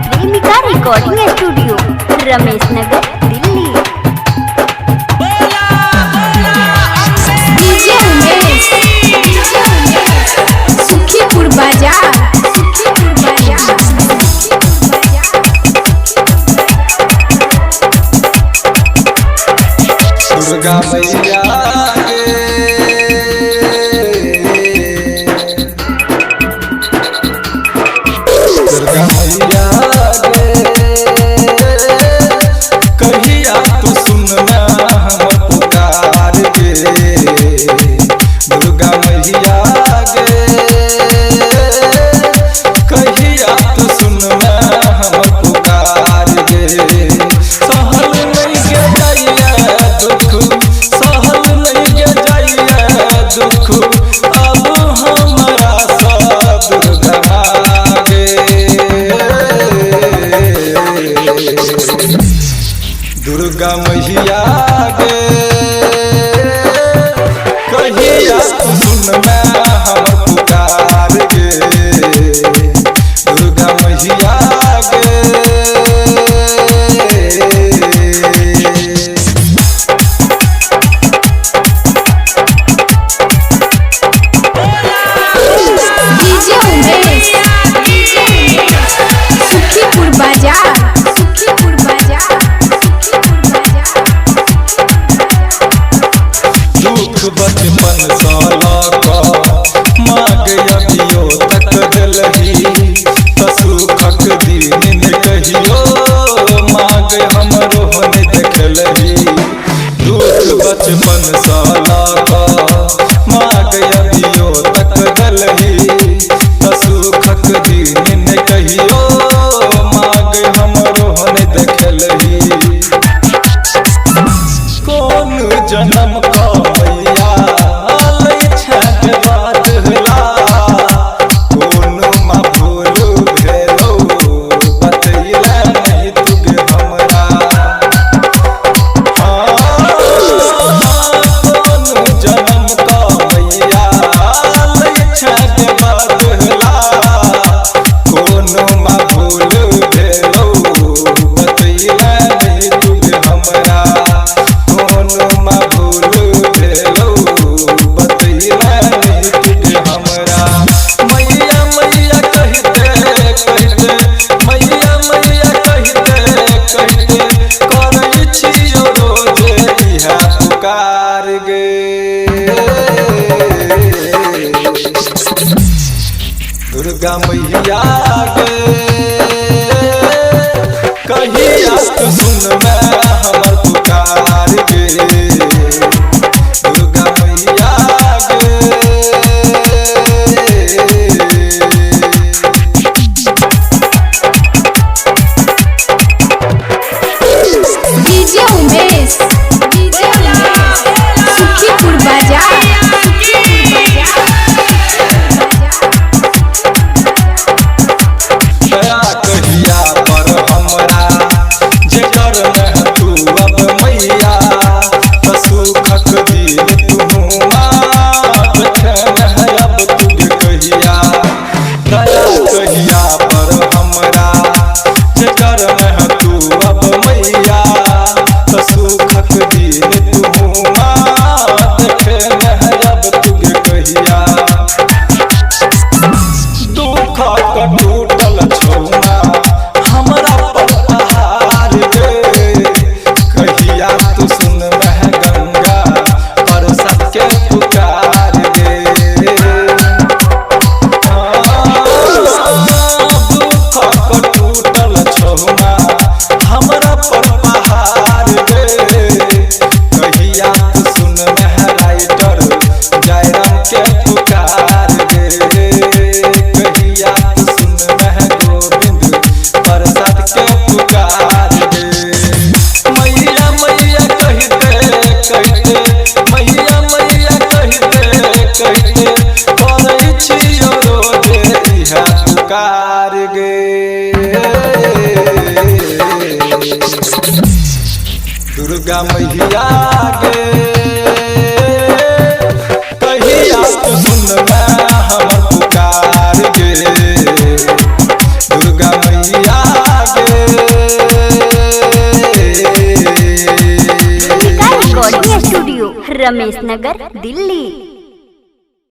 प्रेमिका recording studio, Ramesh Nagar, Delhi. DJ Umesh, Sukhipur बाजार, सुखीपुर बाजार। दुर्गा मैया दुर्गा मैया कहिया तू सुनना हम पुकार के। दुर्गा मैया कहिया तू सुनना हम पुकार के। सहल नहीं के जाइए दुख, सहल नहीं के जाइए दुख, अब हमारा सब दुर्गा मांगे। दुर्गा मैया गे कहिया तू सुनना हम पुकार गे। दुर्गा मैया गे डीजे उमेश, सुखीपुर बाजार, सुखीपुर बाजार, सुखीपुर बाजार। दुख बचपन सालक मांग अभियो तक दिलही, सुखक दिन कहियो मांग हमरो ने देखलही। दुख बचपन सालक मांग अभियो तक दिलही, सुखक दिन कहियो मांग हमरो ने देखलही। कौन जन्म का मैया लई छठ बात होला, कौन माँ भूल भेलो बतैला नहीं तुगे हमरा। कौन जन्म का मैया लई छठ बात होला, कौन माँ भूल भेलो बतैला नहीं तुगे हमरा। कौन माँ भूल भेलो बतैला नहीं तुगे हमरा। मैया मैया कहते कहते, मैया मैया कहते कहते, करै छियो रोज इहा पुकार गे। दुर्गा मैया गे कहिया तू सुनना हमर पुकार गे। दुर्गा मैया गे डीजे उमेश, सुखीपुर बाजार, सुखीपुर बाजार। दया कहिया पर हमरा जेकर में तू अब मैया, सुखक दिन तू मात अब तुझ कहिया। दया कहिया पर हमरा जेकर में तू अब मैया, सुखक दिन तू मात अब तुझ कहिया। दुख टूटल छौना हमरा पर आहार गे, कहिया तू सुन गंगा पर सबके पुकार गे। दुख टूटल छौना हमरा पर पहाड़ गे, कहिया तू सुन राइटर जयराम के पुकार गे। कहिया तू सुन गोविंद प्रसाद के पुकार गे। मैया मैया कहते कहते, मैया मैया कहते कहते, करै छियो रोज इहा पुकार गे। दुर्गा मैया गे कहिया तू सुनना हमर पुकार गे। दुर्गा मैया रमेश नगर दिल्ली।